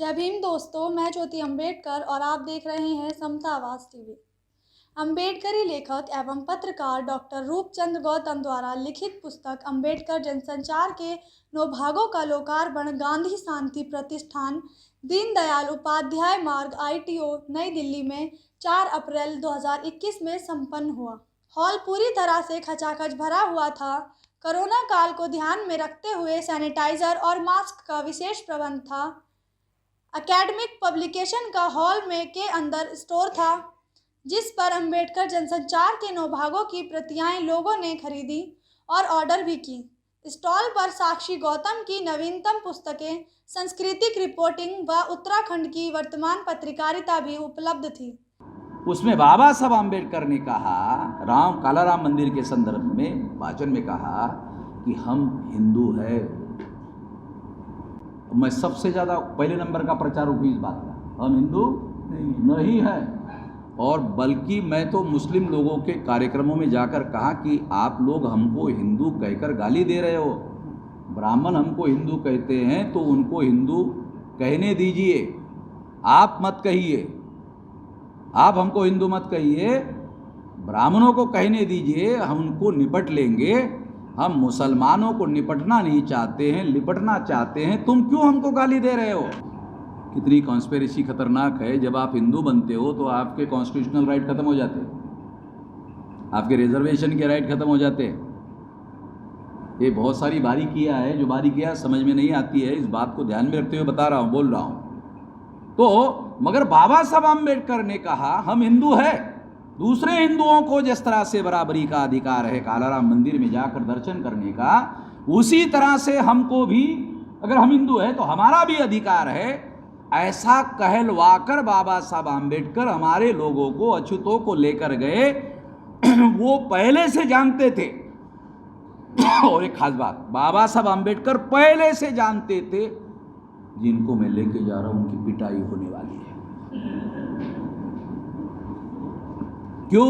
जय भीम दोस्तों, मैं ज्योति अम्बेडकर और आप देख रहे हैं समता आवाज़ टीवी। अम्बेडकरी लेखक एवं पत्रकार डॉक्टर रूपचंद गौतम द्वारा लिखित पुस्तक अम्बेडकर जनसंचार के 9 भागों का लोकार्पण गांधी शांति प्रतिष्ठान, दीनदयाल उपाध्याय मार्ग, ITO, नई दिल्ली में 4 अप्रैल 2021 में संपन्न हुआ। हॉल पूरी तरह से खचाखच भरा हुआ था। कोरोना काल को ध्यान में रखते हुए सैनिटाइजर और मास्क का विशेष प्रबंध था। एकेडमिक पब्लिकेशन का हॉल में के अंदर स्टोर था, जिस पर अम्बेडकर जनसंचार के 9 भागों की प्रतियां लोगों ने खरीदी और ऑर्डर भी की। स्टॉल पर साक्षी गौतम की नवीनतम पुस्तकें, सांस्कृतिक रिपोर्टिंग व उत्तराखंड की वर्तमान पत्रकारिता भी उपलब्ध थी। उसमें बाबा साहब आम्बेडकर ने कहा, कालाराम मंदिर के संदर्भ में भाषण में कहा कि हम हिंदू है। मैं सबसे ज़्यादा पहले नंबर का प्रचारक हूँ इस बात का, हम हिंदू नहीं है। और बल्कि मैं तो मुस्लिम लोगों के कार्यक्रमों में जाकर कहा कि आप लोग हमको हिंदू कहकर गाली दे रहे हो। ब्राह्मण हमको हिंदू कहते हैं तो उनको हिंदू कहने दीजिए, आप मत कहिए। आप हमको हिंदू मत कहिए, ब्राह्मणों को कहने दीजिए, हम उनको निपट लेंगे। हम मुसलमानों को निपटना नहीं चाहते हैं, लिपटना चाहते हैं। तुम क्यों हमको गाली दे रहे हो? कितनी कॉन्स्पिरेसी खतरनाक है। जब आप हिंदू बनते हो तो आपके कॉन्स्टिट्यूशनल राइट खत्म हो जाते हैं, आपके रिजर्वेशन के राइट खत्म हो जाते हैं। ये बहुत सारी बारीकियां है, जो बारीकियां समझ में नहीं आती है। इस बात को ध्यान में रखते हुए बता रहा हूँ, बोल रहा हूँ। तो मगर बाबा साहब आम्बेडकर ने कहा हम हिंदू है। दूसरे हिंदुओं को जिस तरह से बराबरी का अधिकार है कालाराम मंदिर में जाकर दर्शन करने का, उसी तरह से हमको भी, अगर हम हिंदू है तो हमारा भी अधिकार है। ऐसा कहलवाकर बाबा साहब आम्बेडकर हमारे लोगों को, अछूतों को लेकर गए। वो पहले से जानते थे। और एक खास बात, बाबा साहब आम्बेडकर पहले से जानते थे जिनको मैं लेके जा रहा हूं उनकी पिटाई होने वाली है। क्यों?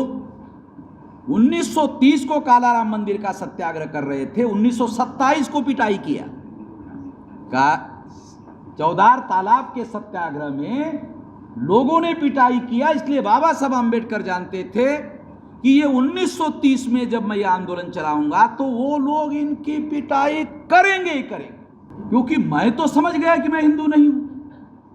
1930 को कालाराम मंदिर का सत्याग्रह कर रहे थे, 1927 को पिटाई किया। चौदार तालाब के सत्याग्रह में लोगों ने पिटाई किया। इसलिए बाबा साहब आम्बेडकर जानते थे कि ये 1930 में जब मैं ये आंदोलन चलाऊंगा तो वो लोग इनकी पिटाई करेंगे ही करेंगे। क्योंकि मैं तो समझ गया कि मैं हिंदू नहीं हूं,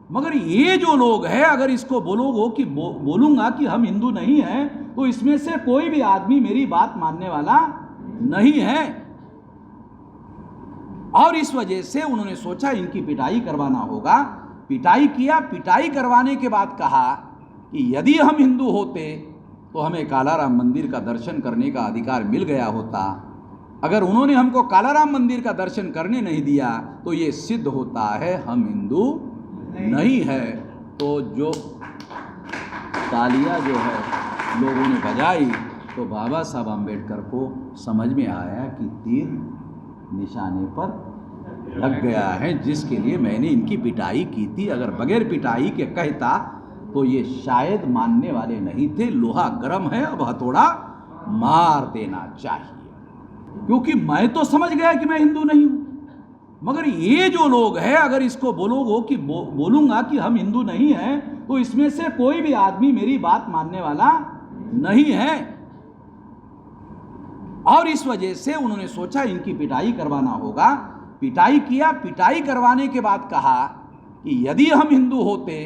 मगर ये जो लोग हैं, अगर इसको बोलूंगा कि हम हिंदू नहीं हैं, तो इसमें से कोई भी आदमी मेरी बात मानने वाला नहीं है। और इस वजह से उन्होंने सोचा इनकी पिटाई करवाना होगा। पिटाई किया। पिटाई करवाने के बाद कहा कि यदि हम हिंदू होते तो हमें कालाराम मंदिर का दर्शन करने का अधिकार मिल गया होता। अगर उन्होंने हमको कालाराम मंदिर का दर्शन करने नहीं दिया तो ये सिद्ध होता है हम हिंदू नहीं है। तो जो तालियां जो है लोगों ने बजाई, तो बाबा साहब आम्बेडकर को समझ में आया कि तीर निशाने पर लग गया है, जिसके लिए मैंने इनकी पिटाई की थी। अगर बगैर पिटाई के कहता तो ये शायद मानने वाले नहीं थे। लोहा गर्म है, अब हथौड़ा मार देना चाहिए। क्योंकि मैं तो समझ गया कि मैं हिंदू नहीं हूं, मगर ये जो लोग हैं, अगर इसको बोलूंगा कि हम हिंदू नहीं हैं, तो इसमें से कोई भी आदमी मेरी बात मानने वाला नहीं है। और इस वजह से उन्होंने सोचा इनकी पिटाई करवाना होगा। पिटाई किया। पिटाई करवाने के बाद कहा कि यदि हम हिंदू होते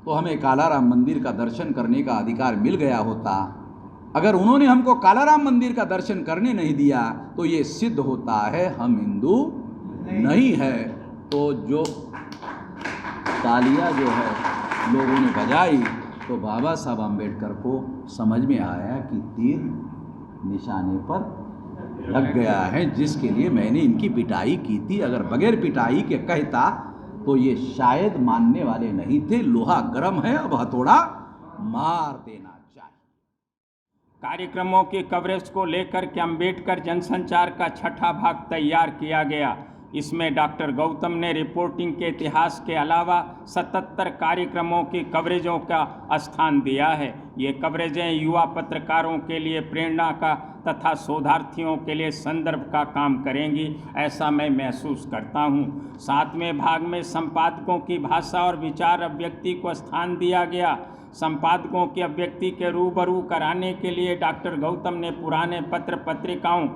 तो हमें कालाराम मंदिर का दर्शन करने का अधिकार मिल गया होता। अगर उन्होंने हमको कालाराम मंदिर का दर्शन करने नहीं दिया तो ये सिद्ध होता है हम हिंदू नहीं है। तो जो तालियां जो है लोगों ने बजाई, तो बाबा साहब आम्बेडकर को समझ में आया कि तीर निशाने पर लग गया है, जिसके लिए मैंने इनकी पिटाई की थी। अगर बगैर पिटाई के कहता तो ये शायद मानने वाले नहीं थे। लोहा गर्म है, अब हथौड़ा मार देना चाहिए। कार्यक्रमों की कवरेज को लेकर के अम्बेडकर जनसंचार का 6ठा भाग तैयार किया गया। इसमें डॉक्टर गौतम ने रिपोर्टिंग के इतिहास के अलावा 77 कार्यक्रमों की कवरेजों का स्थान दिया है। ये कवरेजें युवा पत्रकारों के लिए प्रेरणा का तथा शोधार्थियों के लिए संदर्भ का काम करेंगी, ऐसा मैं महसूस करता हूँ। 7वें भाग में संपादकों की भाषा और विचार अभिव्यक्ति को स्थान दिया गया। संपादकों की अभिव्यक्ति के रूबरू कराने के लिए डॉक्टर गौतम ने पुराने पत्र पत्रिकाओं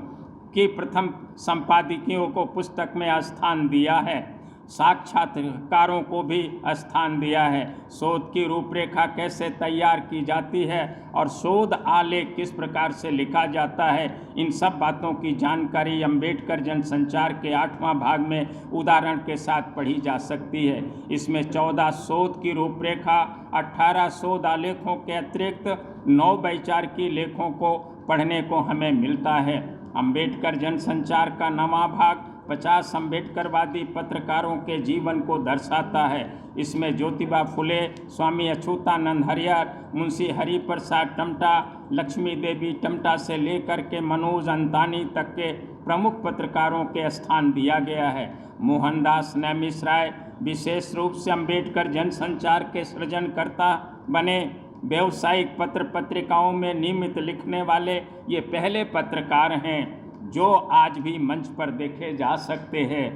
की प्रथम संपादकियों को पुस्तक में स्थान दिया है। साक्षात्कारों को भी स्थान दिया है। शोध की रूपरेखा कैसे तैयार की जाती है और शोध आलेख किस प्रकार से लिखा जाता है, इन सब बातों की जानकारी अम्बेडकर जनसंचार के 8वां भाग में उदाहरण के साथ पढ़ी जा सकती है। इसमें 14 शोध की रूपरेखा, 18 शोध आलेखों के अतिरिक्त 9 वैचारिकी लेखों को पढ़ने को हमें मिलता है। अम्बेडकर जनसंचार का 9वां भाग 50 अम्बेडकरवादी पत्रकारों के जीवन को दर्शाता है। इसमें ज्योतिबा फुले, स्वामी अछूतानंद हरिहर, मुंशी हरिप्रसाद टमटा, लक्ष्मी देवी टमटा से लेकर के मनोज अंतानी तक के प्रमुख पत्रकारों के स्थान दिया गया है। मोहनदास नैमिषराय विशेष रूप से अम्बेडकर जनसंचार के सृजनकर्ता बने। व्यावसायिक पत्र पत्रिकाओं में नियमित लिखने वाले ये पहले पत्रकार हैं जो आज भी मंच पर देखे जा सकते हैं।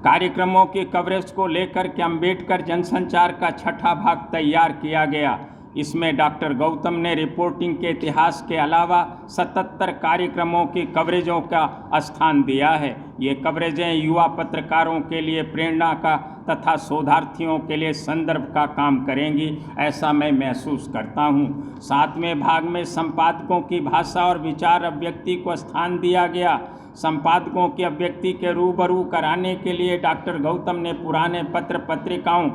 कार्यक्रमों की कवरेज को लेकर के अम्बेडकर जनसंचार का 6ठा भाग तैयार किया गया। इसमें डॉक्टर गौतम ने रिपोर्टिंग के इतिहास के अलावा 77 कार्यक्रमों की कवरेजों का स्थान दिया है। ये कवरेजें युवा पत्रकारों के लिए प्रेरणा का तथा शोधार्थियों के लिए संदर्भ का काम करेंगी, ऐसा मैं महसूस करता हूँ। 7वें भाग में संपादकों की भाषा और विचार अभिव्यक्ति को स्थान दिया गया। संपादकों की अभिव्यक्ति के रूबरू कराने के लिए डॉक्टर गौतम ने पुराने पत्र पत्रिकाओं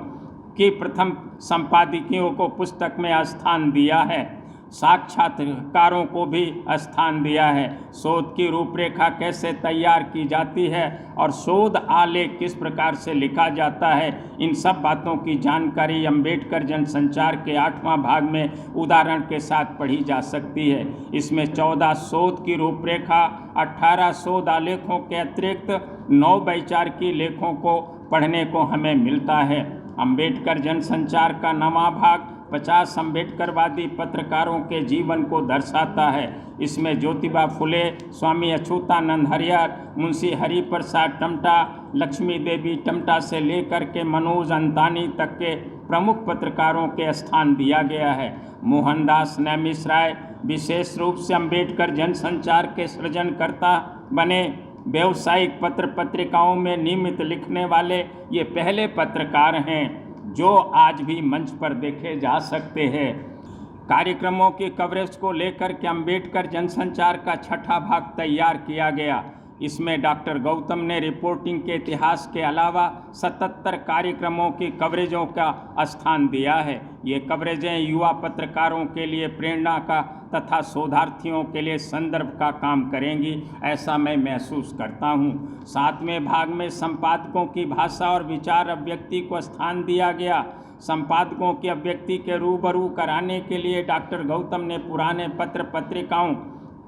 की प्रथम संपादकियों को पुस्तक में स्थान दिया है। साक्षात्कारों को भी स्थान दिया है। शोध की रूपरेखा कैसे तैयार की जाती है और शोध आलेख किस प्रकार से लिखा जाता है, इन सब बातों की जानकारी अम्बेडकर जनसंचार के 8वां भाग में उदाहरण के साथ पढ़ी जा सकती है। इसमें 14 शोध की रूपरेखा, 18 शोध आलेखों के अतिरिक्त 9 वैचारिकी लेखों को पढ़ने को हमें मिलता है। अम्बेडकर जनसंचार का 9वां भाग 50 अम्बेडकरवादी पत्रकारों के जीवन को दर्शाता है। इसमें ज्योतिबा फुले, स्वामी अछूतानंद हरिहर, मुंशी हरिप्रसाद टमटा, लक्ष्मी देवी टमटा से लेकर के मनोज अंतानी तक के प्रमुख पत्रकारों के स्थान दिया गया है। मोहनदास नैमिषराय विशेष रूप से अम्बेडकर जनसंचार के सृजनकर्ता बने। व्यावसायिक पत्र पत्रिकाओं में नियमित लिखने वाले ये पहले पत्रकार हैं जो आज भी मंच पर देखे जा सकते हैं। कार्यक्रमों की कवरेज को लेकर के अम्बेडकर जनसंचार का 6ठा भाग तैयार किया गया। इसमें डॉक्टर गौतम ने रिपोर्टिंग के इतिहास के अलावा 77 कार्यक्रमों की कवरेजों का स्थान दिया है। ये कवरेजें युवा पत्रकारों के लिए प्रेरणा का तथा शोधार्थियों के लिए संदर्भ का काम करेंगी, ऐसा मैं महसूस करता हूँ। 7वें भाग में संपादकों की भाषा और विचार अभिव्यक्ति को स्थान दिया गया। संपादकों की अभिव्यक्ति के रूबरू कराने के लिए डॉक्टर गौतम ने पुराने पत्र पत्रिकाओं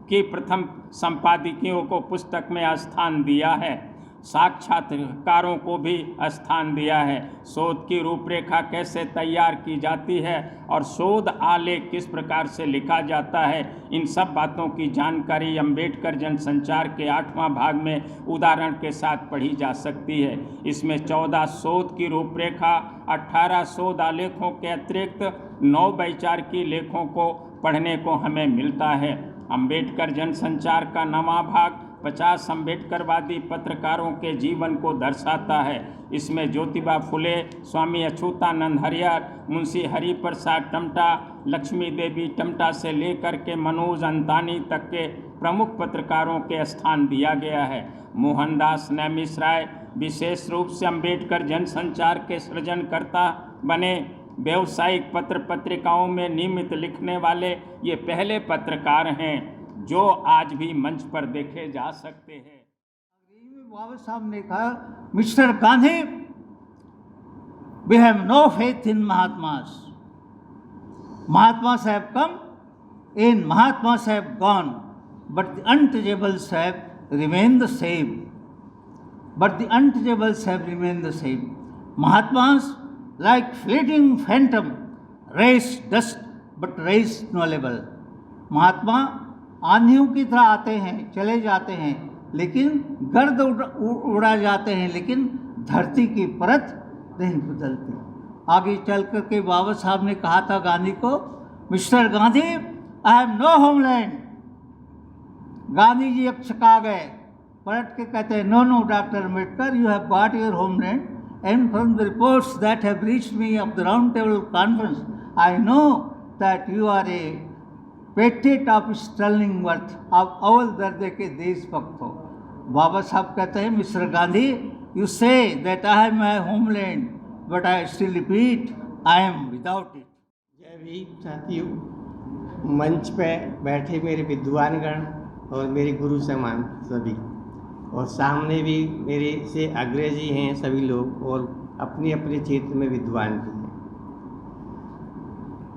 की प्रथम संपादकियों को पुस्तक में स्थान दिया है। साक्षात्कारों को भी स्थान दिया है। शोध की रूपरेखा कैसे तैयार की जाती है और शोध आलेख किस प्रकार से लिखा जाता है, इन सब बातों की जानकारी अम्बेडकर जनसंचार के 8वां भाग में उदाहरण के साथ पढ़ी जा सकती है। इसमें 14 शोध की रूपरेखा, 18 शोध आलेखों के अतिरिक्त 9 वैचारिकी लेखों को पढ़ने को हमें मिलता है। अम्बेडकर जनसंचार का 9वां भाग 50 अम्बेडकरवादी पत्रकारों के जीवन को दर्शाता है। इसमें ज्योतिबा फुले, स्वामी अछूतानंद हरिहर, मुंशी हरिप्रसाद टमटा, लक्ष्मी देवी टमटा से लेकर के मनोज अंतानी तक के प्रमुख पत्रकारों के स्थान दिया गया है। मोहनदास नैमिषराय विशेष रूप से अम्बेडकर जनसंचार के सृजनकर्ता बने। व्यावसायिक पत्र पत्रिकाओं में नियमित लिखने वाले ये पहले पत्रकार हैं जो आज भी मंच पर देखे जा सकते हैं। बाबा साहब ने कहा, mister Gandhi, we have no faith in Mahatmas. Mahatmas have come in, Mahatmas have gone, but the untouchables have remained the same. But the untouchables have remained the same. Mahatmas, like fleeting phantom, raise dust but raise no level. महात्मा आंधियों की तरह आते हैं, चले जाते हैं, लेकिन गर्द उड़ा जाते हैं, लेकिन धरती की परत नहीं बदलती। आगे चल कर के बाबा साहब ने कहा था गांधी को, mister Gandhi, I have no homeland. Gandhi ji अब छका गए, पलट के कहते हैं, no no doctor Ambedkar, you have got your homeland, and from the reports that have reached me of the round table conference I know that you are a patriot of sterling worth, आप अव्वल दर्जे के देशभक्त हो। बाबा साहब कहते हैं, mister Gandhi, you say that I have my homeland, but I still repeat, I am without it. जय भीम साथियों, मंच पे बैठे मेरे विद्वानगण और मेरे गुरु समान सभी, और सामने भी मेरे से अग्रजी हैं सभी लोग, और अपने अपने क्षेत्र में विद्वान भी हैं।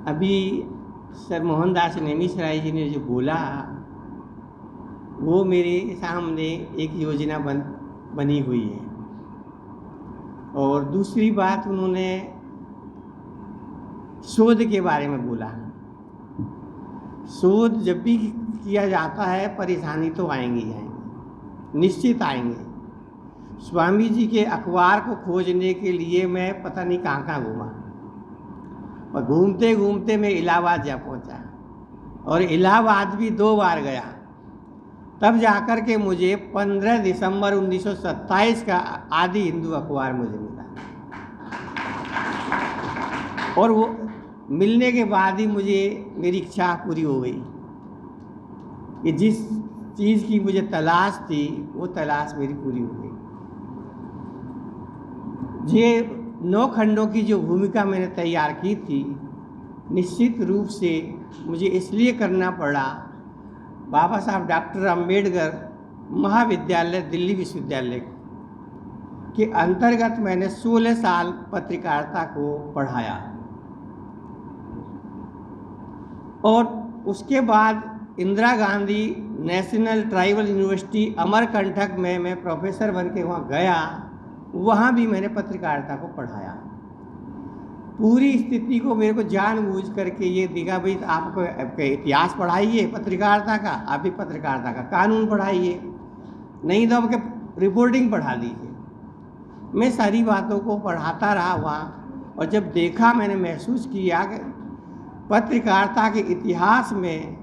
अभी सर मोहनदास नेमिसराय जी ने जो बोला, वो मेरे सामने एक योजना बनी हुई है। और दूसरी बात, उन्होंने शोध के बारे में बोला। शोध जब भी किया जाता है, परेशानी तो आएंगी निश्चित आएंगे। स्वामी जी के अखबार को खोजने के लिए मैं पता नहीं कहाँ कहाँ घूमा, और घूमते घूमते मैं इलाहाबाद जा पहुँचा, और इलाहाबाद भी 2 बार गया। तब जाकर के मुझे 15 दिसंबर 1927 का आदि हिंदू अखबार मुझे मिला, और वो मिलने के बाद ही मुझे मेरी इच्छा पूरी हो गई कि जिस चीज़ की मुझे तलाश थी, वो तलाश मेरी पूरी हो गई। ये 9 खंडों की जो भूमिका मैंने तैयार की थी, निश्चित रूप से मुझे इसलिए करना पड़ा, बाबा साहब डॉक्टर अम्बेडकर महाविद्यालय दिल्ली विश्वविद्यालय के अंतर्गत मैंने 16 साल पत्रकारिता को पढ़ाया, और उसके बाद Indira Gandhi national tribal university Amarkantak में मैं प्रोफेसर बन के वहाँ गया। वहाँ भी मैंने पत्रकारिता को पढ़ाया। पूरी स्थिति को मेरे को जानबूझ करके ये दिखा, भाई आपको इतिहास पढ़ाइए पत्रकारिता का, आप भी पत्रकारिता का कानून पढ़ाइए, नहीं तो आपके रिपोर्टिंग पढ़ा दीजिए। मैं सारी बातों को पढ़ाता रहा वहाँ, और जब देखा, मैंने महसूस किया कि पत्रकारिता के इतिहास में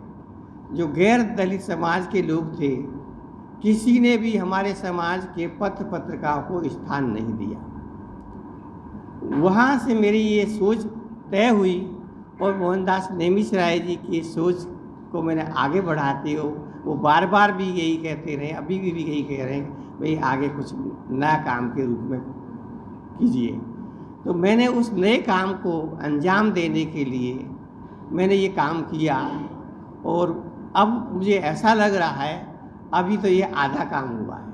जो गैर दलित समाज के लोग थे, किसी ने भी हमारे समाज के पत्रकारों को स्थान नहीं दिया। वहाँ से मेरी ये सोच तय हुई, और मोहनदास नेमिसराय जी की सोच को मैंने आगे बढ़ाते हो। वो बार बार भी यही कहते रहे, अभी भी यही कह रहे हैं, भाई आगे कुछ नया काम के रूप में कीजिए। तो मैंने उस नए काम को अंजाम देने के लिए मैंने ये काम किया, और अब मुझे ऐसा लग रहा है अभी तो ये आधा काम हुआ है,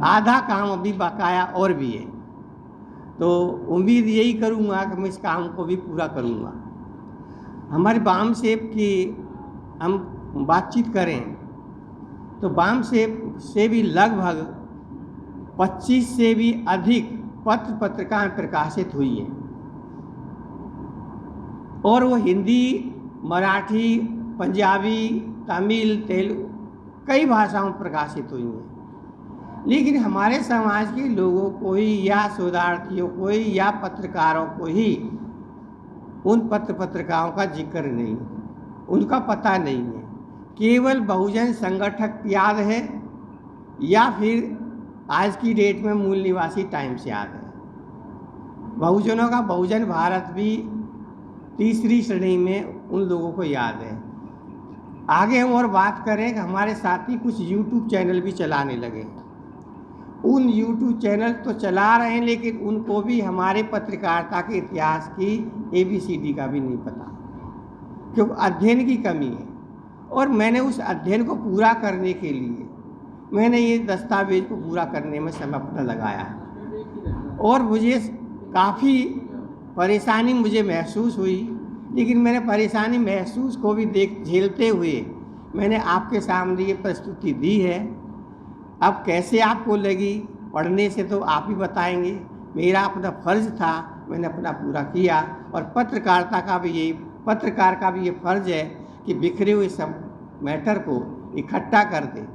आधा काम अभी बकाया और भी है। तो उम्मीद यही करूँगा कि मैं इस काम को भी पूरा करूँगा। हमारे बाम सेब की हम बातचीत करें तो बाम सेब से भी लगभग 25 से भी अधिक पत्रिकाएँ प्रकाशित हुई हैं, और वो हिंदी, मराठी, पंजाबी, तमिल, तेलुगु कई भाषाओं में प्रकाशित हुई हैं। लेकिन हमारे समाज के लोगों को ही, या शोधार्थियों को ही, या पत्रकारों को ही उन पत्रिकाओं का जिक्र नहीं, उनका पता नहीं है। केवल बहुजन संगठक याद है, या फिर आज की डेट में मूल निवासी टाइम्स याद है। बहुजनों का बहुजन भारत भी तीसरी श्रेणी में उन लोगों को याद है। आगे हम और बात करें कि हमारे साथी कुछ यूट्यूब चैनल भी चलाने लगे। उन यूट्यूब चैनल तो चला रहे हैं, लेकिन उनको भी हमारे पत्रकारिता के इतिहास की ABCD का भी नहीं पता, क्योंकि अध्ययन की कमी है। और मैंने उस अध्ययन को पूरा करने के लिए मैंने ये दस्तावेज को पूरा करने में समय अपना लगाया, और मुझे काफ़ी परेशानी मुझे महसूस हुई। लेकिन मैंने परेशानी महसूस को भी झेलते हुए मैंने आपके सामने ये प्रस्तुति दी है। अब कैसे आपको लगी, पढ़ने से तो आप ही बताएंगे। मेरा अपना फ़र्ज़ था, मैंने अपना पूरा किया। और पत्रकार का भी ये फ़र्ज़ है कि बिखरे हुए सब मैटर को इकट्ठा कर दे,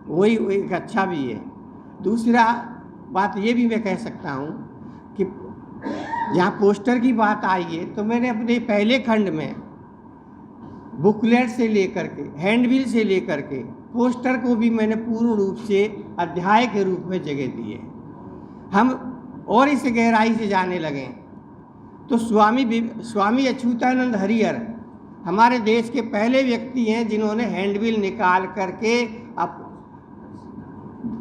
वही एक अच्छा भी है। दूसरा बात ये भी मैं कह सकता हूँ कि जहाँ पोस्टर की बात आई है तो मैंने अपने पहले खंड में बुकलेट से लेकर के, हैंडबिल से लेकर के पोस्टर को भी मैंने पूर्ण रूप से अध्याय के रूप में जगह दी है। हम और इसे गहराई से जाने लगे तो स्वामी अच्युतानंद हरिहर हमारे देश के पहले व्यक्ति हैं जिन्होंने हैंडबिल निकाल करके अब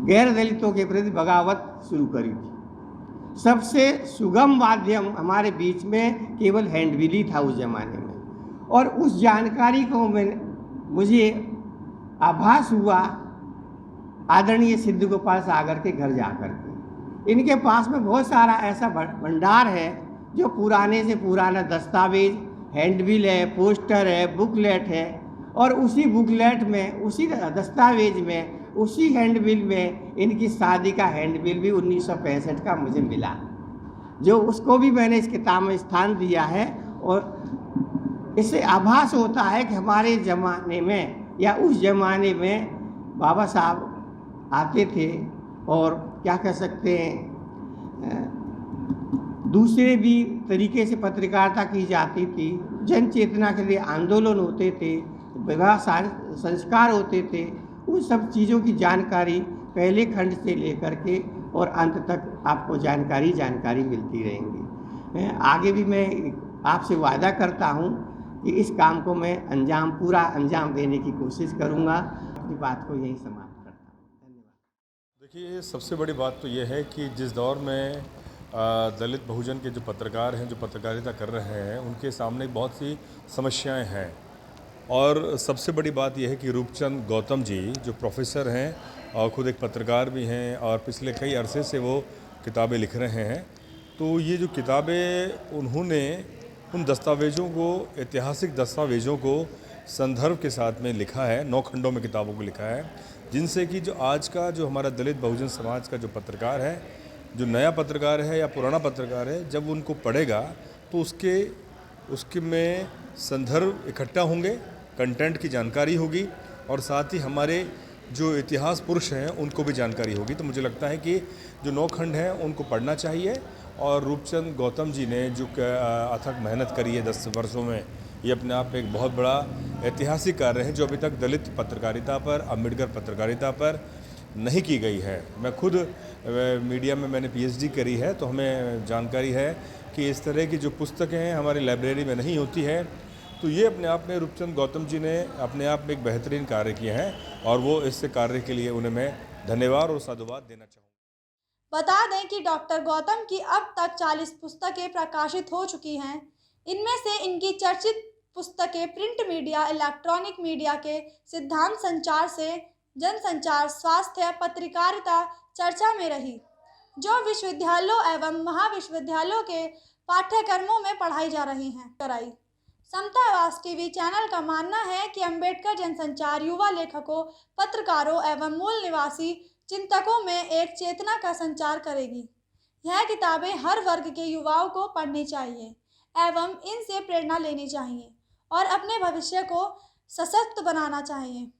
गैर दलितों के प्रति बगावत शुरू करी थी। सबसे सुगम माध्यम हमारे बीच में केवल हैंडबिल ही था उस जमाने में, और उस जानकारी को मुझे आभास हुआ आदरणीय सिद्ध गोपाल सागर के घर जाकर के। इनके पास में बहुत सारा ऐसा भंडार है जो पुराने से पुराना दस्तावेज, हैंडबिल है, पोस्टर है, बुकलेट है, और उसी बुकलेट में, उसी दस्तावेज में, उसी हैंडबिल में इनकी शादी का हैंडबिल भी 1965 का मुझे मिला, जो उसको भी मैंने इस किताब में स्थान दिया है। और इससे आभास होता है कि हमारे ज़माने में या उस ज़माने में बाबा साहब आते थे और क्या कह सकते हैं, दूसरे भी तरीके से पत्रकारिता की जाती थी, जन चेतना के लिए आंदोलन होते थे, विवाह संस्कार होते थे। उन सब चीज़ों की जानकारी पहले खंड से लेकर के और अंत तक आपको जानकारी मिलती रहेंगी। आगे भी मैं आपसे वादा करता हूँ कि इस काम को मैं पूरा अंजाम देने की कोशिश करूँगा। अपनी बात को यहीं समाप्त करता हूँ। धन्यवाद। देखिए, सबसे बड़ी बात तो ये है कि जिस दौर में दलित बहुजन के जो पत्रकार हैं, जो पत्रकारिता कर रहे हैं, उनके सामने बहुत सी समस्याएं हैं। और सबसे बड़ी बात यह है कि रूपचंद गौतम जी जो प्रोफेसर हैं और ख़ुद एक पत्रकार भी हैं और पिछले कई अरसे से वो किताबें लिख रहे हैं, तो ये जो किताबें उन्होंने उन दस्तावेज़ों को, ऐतिहासिक दस्तावेज़ों को संदर्भ के साथ में लिखा है, 9 खंडों में किताबों को लिखा है, जिनसे कि जो आज का जो हमारा दलित बहुजन समाज का जो पत्रकार है, जो नया पत्रकार है या पुराना पत्रकार है, जब उनको पढ़ेगा तो उसके में संदर्भ इकट्ठा होंगे, कंटेंट की जानकारी होगी, और साथ ही हमारे जो इतिहास पुरुष हैं उनको भी जानकारी होगी। तो मुझे लगता है कि जो 9 खंड हैं उनको पढ़ना चाहिए। और रूपचंद गौतम जी ने जो अथक मेहनत करी है 10 वर्षों में, ये अपने आप एक बहुत बड़ा ऐतिहासिक कार्य है जो अभी तक दलित पत्रकारिता पर, अम्बेडकर पत्रकारिता पर नहीं की गई है। मैं खुद मीडिया में मैंने PhD करी है, तो हमें जानकारी है कि इस तरह की जो पुस्तकें हैं हमारी लाइब्रेरी में नहीं होती है। तो ये अपने आप में रूपचंद गौतम जी ने अपने आप में एक बेहतरीन कार्य किए हैं, और वो इस कार्य के लिए उन्हें मैं धन्यवाद और साधुवाद देना चाहूँगा। बता दें कि डॉक्टर गौतम की अब तक 40 पुस्तकें प्रकाशित हो चुकी हैं। इनमें से इनकी चर्चित पुस्तकें प्रिंट मीडिया, इलेक्ट्रॉनिक मीडिया के सिद्धांत, संचार से जनसंचार, स्वास्थ्य, पत्रकारिता चर्चा में रही, जो विश्वविद्यालयों एवं महाविश्वविद्यालयों के पाठ्यक्रमों में पढ़ाई जा रही हैं। समतावास टीवी चैनल का मानना है कि अम्बेडकर जनसंचार युवा लेखकों, पत्रकारों एवं मूल निवासी चिंतकों में एक चेतना का संचार करेगी। यह किताबें हर वर्ग के युवाओं को पढ़नी चाहिए एवं इनसे प्रेरणा लेनी चाहिए और अपने भविष्य को सशक्त बनाना चाहिए।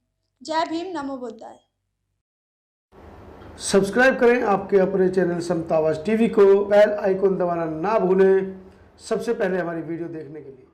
जय भीम, नमो बुद्धाय। सब्सक्राइब करें आपके अपने चैनल समतावास टीवी को, बेल आइकन दबाना ना भूलें सबसे पहले हमारी वीडियो देखने के लिए।